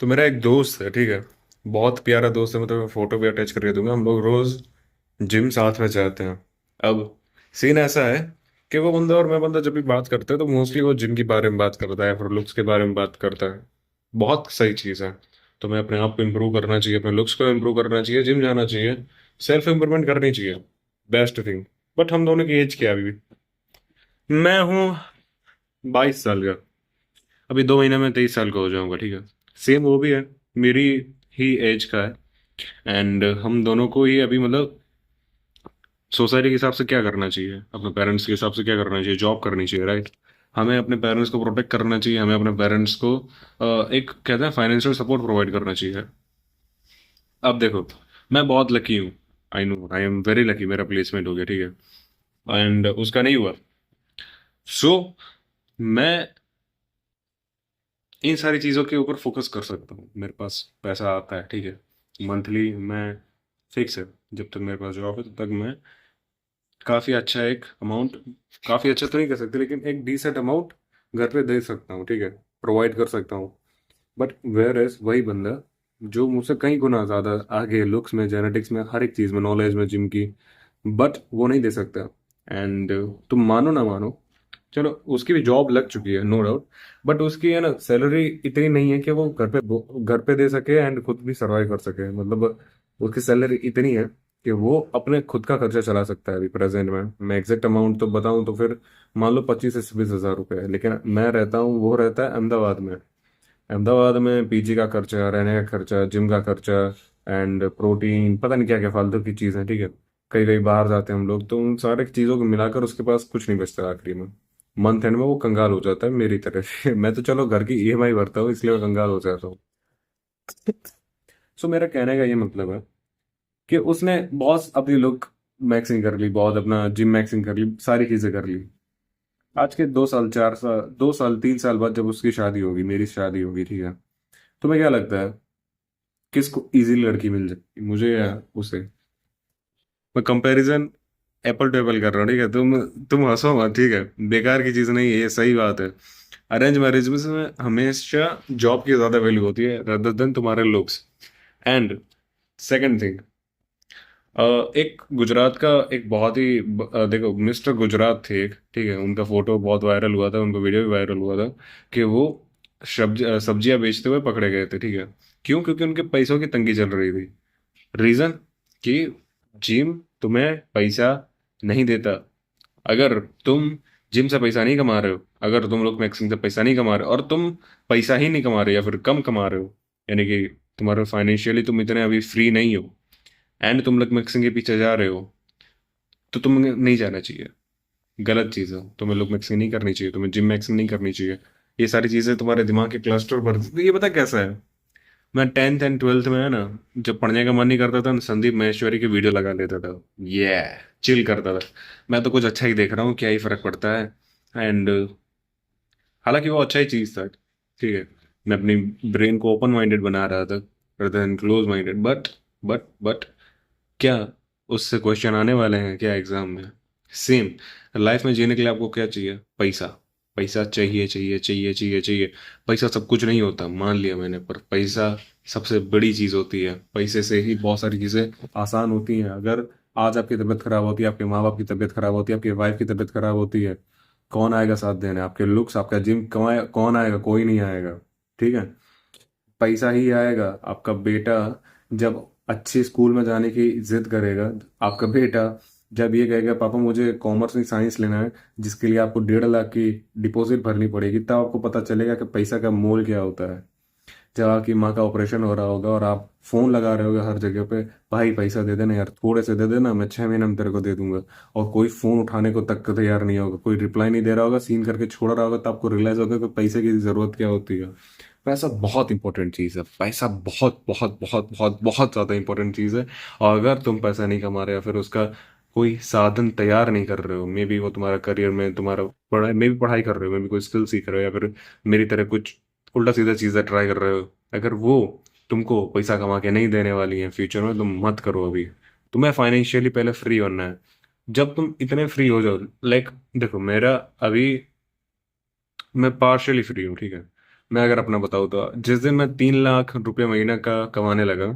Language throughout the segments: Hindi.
तो मेरा एक दोस्त है, ठीक है। बहुत प्यारा दोस्त है, मतलब फोटो भी अटैच करके दूंगा। हम लोग रोज जिम साथ में जाते हैं। अब सीन ऐसा है कि वो बंदा और मैं बंदा जब भी बात करते हैं तो मोस्टली वो जिम के बारे में बात करता है, फिर लुक्स के बारे में बात करता है। बहुत सही चीज़ है। तो मैं अपने आप को इम्प्रूव करना चाहिए, अपने लुक्स को इम्प्रूव करना चाहिए, जिम जाना चाहिए, सेल्फ इम्प्रूवमेंट करनी चाहिए। Best thing. बट हम दोनों की एज क्या है अभी? मैं हूँ 22 साल का। अभी 2 महीने में 23 साल का हो जाऊंगा, ठीक है। सेम वो भी है, मेरी ही एज का है। एंड हम दोनों को ही अभी मतलब सोसाइटी के हिसाब से क्या करना चाहिए, अपने पेरेंट्स के हिसाब से क्या करना चाहिए, जॉब करनी चाहिए, राइट। हमें अपने पेरेंट्स को प्रोटेक्ट करना चाहिए, हमें अपने पेरेंट्स को एक कहते हैं फाइनेंशियल सपोर्ट प्रोवाइड करना चाहिए। अब देखो, मैं बहुत लकी हूँ। I know I am very lucky, मेरा प्लेसमेंट हो गया, ठीक है। एंड उसका नहीं हुआ। सो मैं इन सारी चीज़ों के ऊपर फोकस कर सकता हूँ। मेरे पास पैसा आता है, ठीक है। मंथली मैं फिक्स है, जब तक मेरे पास जॉब है तब तक मैं काफ़ी अच्छा एक अमाउंट, काफ़ी अच्छा तो नहीं कह सकते लेकिन एक डिसेंट अमाउंट घर पे दे सकता हूँ, ठीक है। प्रोवाइड कर सकता हूँ। बट वेयर एज वही बंदा जो मुझसे कई गुना ज़्यादा आगे लुक्स में, जेनेटिक्स में, हर एक चीज़ में, नॉलेज में, जिम की, बट वो नहीं दे सकता। एंड तुम मानो ना मानो, चलो उसकी भी जॉब लग चुकी है, नो डाउट। बट उसकी है ना सैलरी इतनी नहीं है कि वो घर पे दे सके एंड खुद भी सरवाइव कर सके। मतलब उसकी सैलरी इतनी है कि वो अपने खुद का खर्चा चला सकता है अभी प्रेजेंट में। मैं एग्जैक्ट अमाउंट तो बताऊं तो फिर मान लो 25 से 26 हज़ार रुपये है। लेकिन मैं रहता हूँ, वो रहता है अहमदाबाद में। अहमदाबाद में पीजी का खर्चा, रहने का खर्चा, जिम का खर्चा, एंड प्रोटीन, पता नहीं क्या क्या फालतू की चीज़ें, ठीक है। कई कई बाहर जाते हैं हम लोग, तो उन सारे चीज़ों को मिलाकर उसके पास कुछ नहीं बचता आखिरी में। मंथ एंड में वो कंगाल हो जाता है मेरी तरह से। मैं तो चलो घर की ईएमआई भरता हूँ, इसलिए मैं कंगाल हो जाता हूँ। सो मेरा कहने का ये मतलब है कि उसने बहुत अपनी लुक मैक्सिंग कर ली, बहुत अपना जिम मैक्सिंग कर ली, सारी चीज़ें कर ली। आज के 2 साल 4 साल, 2 साल 3 साल बाद जब उसकी शादी होगी, मेरी शादी होगी, ठीक है। तुम्हें क्या लगता है किसको इजी लड़की मिल जाएगी, मुझे या उसे? मैं कंपैरिजन एप्पल टू एप्पल कर रहा हूँ, ठीक है। तुम हंसो मत, ठीक है। बेकार की चीज़ नहीं है, ये सही बात है। अरेंज मैरिज में हमेशा जॉब की ज़्यादा वैल्यू होती है रदर देन तुम्हारे लुक्स। एंड सेकंड थिंग, एक गुजरात का एक बहुत ही देखो, मिस्टर गुजरात थे एक, ठीक है। उनका फोटो बहुत वायरल हुआ था, उनका वीडियो भी वायरल हुआ था कि वो सब्जियां बेचते हुए पकड़े गए थे, ठीक है। क्यों? क्योंकि उनके पैसों की तंगी चल रही थी। रीजन कि जिम तुम्हें पैसा नहीं देता। अगर तुम जिम से पैसा नहीं कमा रहे हो, अगर तुम लोग मैक्सिंग से पैसा नहीं कमा रहे हो, और तुम पैसा ही नहीं कमा रहे या फिर कम कमा रहे हो, यानी कि तुम्हारे फाइनेंशियली तुम इतने अभी फ्री नहीं हो, एंड तुम लोग मिक्सिंग के पीछे जा रहे हो, तो तुम्हें नहीं जाना चाहिए। गलत चीज़ है, तुम्हें लोग मिक्सिंग नहीं करनी चाहिए, तुम्हें जिम मैक्सिंग नहीं करनी चाहिए। ये सारी चीज़ें तुम्हारे दिमाग के क्लस्टर पर, तो ये पता कैसा है। मैं 10th एंड 12th में है ना, जब पढ़ने का मन नहीं करता था ना, संदीप महेश्वरी की वीडियो लगा लेता था। ये चिल करता था। मैं तो कुछ अच्छा ही देख रहा हूँ, क्या ही फर्क पड़ता है। एंड हालांकि वो अच्छा ही चीज़ था, ठीक है। मैं अपनी ब्रेन को ओपन माइंडेड बना रहा था rather than close minded. But क्या उससे क्वेश्चन आने वाले हैं क्या एग्जाम में? सेम। लाइफ में जीने के लिए आपको क्या चाहिए? पैसा। पैसा चाहिए चाहिए चाहिए चाहिए चाहिए। पैसा सब कुछ नहीं होता, मान लिया मैंने, पर पैसा सबसे बड़ी चीज होती है। पैसे से ही बहुत सारी चीजें आसान होती हैं। अगर आज आपकी तबीयत खराब होती है, आपके माँ बाप की तबीयत खराब होती है, आपकी वाइफ की तबीयत खराब होती है, कौन आएगा साथ देने? आपके लुक्स, आपका जिम कमाए कौन आएगा? कोई नहीं आएगा, ठीक है। पैसा ही आएगा। आपका बेटा जब अच्छे स्कूल में जाने की जिद करेगा, आपका बेटा जब ये कहेगा पापा मुझे कॉमर्स नहीं साइंस लेना है, जिसके लिए आपको 1.5 लाख की डिपॉजिट भरनी पड़ेगी, तब आपको पता चलेगा कि पैसा का मोल क्या होता है। जब आपकी माँ का ऑपरेशन हो रहा होगा और आप फोन लगा रहे होगे हर जगह पे, भाई पैसा दे देना यार, थोड़े से दे देना, मैं 6 महीने में तेरे को दे दूंगा। और कोई फोन उठाने को तक तैयार नहीं होगा, कोई रिप्लाई नहीं दे रहा होगा, सीन करके छोड़ रहा होगा, तो आपको रियलाइज होगा कि पैसे की जरूरत क्या होती है। पैसा बहुत इंपॉर्टेंट चीज़ है। पैसा बहुत बहुत बहुत बहुत बहुत ज़्यादा इंपॉर्टेंट चीज़ है। और अगर तुम पैसा नहीं कमा रहे या फिर उसका कोई साधन तैयार नहीं कर रहे हो, मे बी वो तुम्हारा करियर में, तुम्हारा पढ़ाई में भी, पढ़ाई कर रहे हो, मे बी कोई स्किल सीख रहे हो, या फिर मेरी तरह कुछ उल्टा सीधा चीज़ें ट्राई कर रहे हो, अगर वो तुमको पैसा कमा के नहीं देने वाली है फ्यूचर में, तुम मत करो अभी। तुम्हें फाइनेंशियली पहले फ्री बनना है। जब तुम इतने फ्री हो जाओ, लाइक देखो मेरा अभी, मैं पार्शियली फ्री हूँ, ठीक है। मैं अगर अपना बताऊँ तो जिस दिन मैं 3 लाख रुपए महीना का कमाने लगा,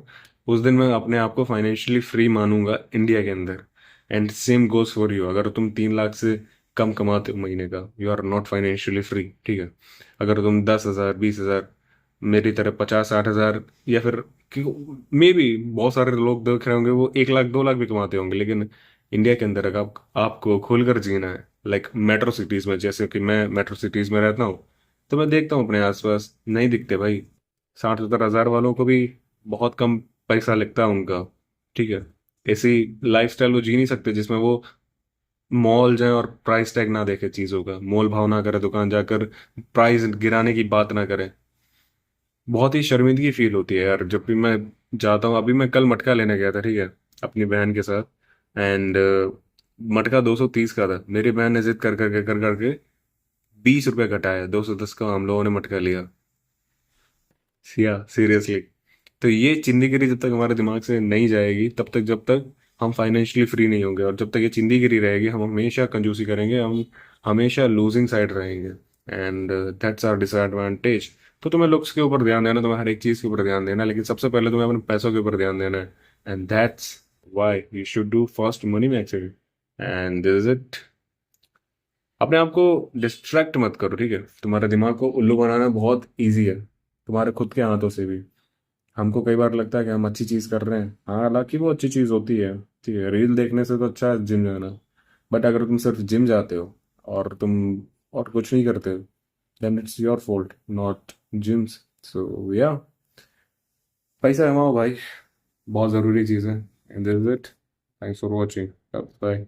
उस दिन मैं अपने आप को फाइनेंशियली फ्री मानूंगा इंडिया के अंदर। And same goes for you. अगर तुम 3 लाख से कम कमाते हो महीने का, you are not financially free, ठीक है। अगर तुम 10,000, 20,000, मेरी तरह 50, 60 हजार, या फिर मे भी बहुत सारे लोग देख रहे होंगे वो 1 लाख, 2 लाख भी कमाते होंगे, लेकिन इंडिया के अंदर अगर आपको खुलकर जीना है, लाइक मेट्रो सिटीज में, जैसे कि मैं मेट्रो सिटीज में रहता हूँ, तो मैं देखता हूँ अपने आसपास नहीं दिखते भाई। 60, 70 हजार वालों को भी बहुत कम पैसा लगता है उनका, ठीक है। ऐसी लाइफस्टाइल वो जी नहीं सकते जिसमें वो मॉल जाए और प्राइस टैग ना देखे चीजों का, मोल भाव ना करे, दुकान जाकर प्राइस गिराने की बात ना करे। बहुत ही शर्मिंदगी फील होती है यार जब भी मैं जाता हूँ। अभी मैं कल मटका लेने गया था, ठीक है, अपनी बहन के साथ। एंड मटका 230 का था। मेरी बहन ने जिद कर करके 20 रुपए घटाया, 210 का हम लोगों ने मटका लिया। सिया सीरियसली। तो ये चिंदीगिरी जब तक हमारे दिमाग से नहीं जाएगी, तब तक, जब तक हम फाइनेंशियली फ्री नहीं होंगे, और जब तक ये चिंदीगिरी रहेगी, हम हमेशा कंजूसी करेंगे, हम हमेशा लूजिंग साइड रहेंगे। And that's our disadvantage. तो तुम्हें लुक्स के ऊपर ध्यान देना, तुम्हें हर एक चीज के ऊपर ध्यान देना, लेकिन सबसे पहले तुम्हें अपने पैसों के ऊपर ध्यान देना है। And that's why you should do first money maximum. And this is it. अपने आप को डिस्ट्रैक्ट मत करो, ठीक है। तुम्हारे दिमाग को उल्लू बनाना बहुत ईजी है, तुम्हारे खुद के हाथों से भी। हमको कई बार लगता है कि हम अच्छी चीज कर रहे हैं, हाँ, हालांकि वो अच्छी चीज होती है, ठीक है। रील देखने से तो अच्छा है जिम जाना। बट अगर तुम सिर्फ जिम जाते हो और तुम और कुछ नहीं करते, then it's your fault, not gyms. So yeah, पैसा कमाओ भाई, बहुत जरूरी चीज है। And this is it. Thanks for watching. Bye.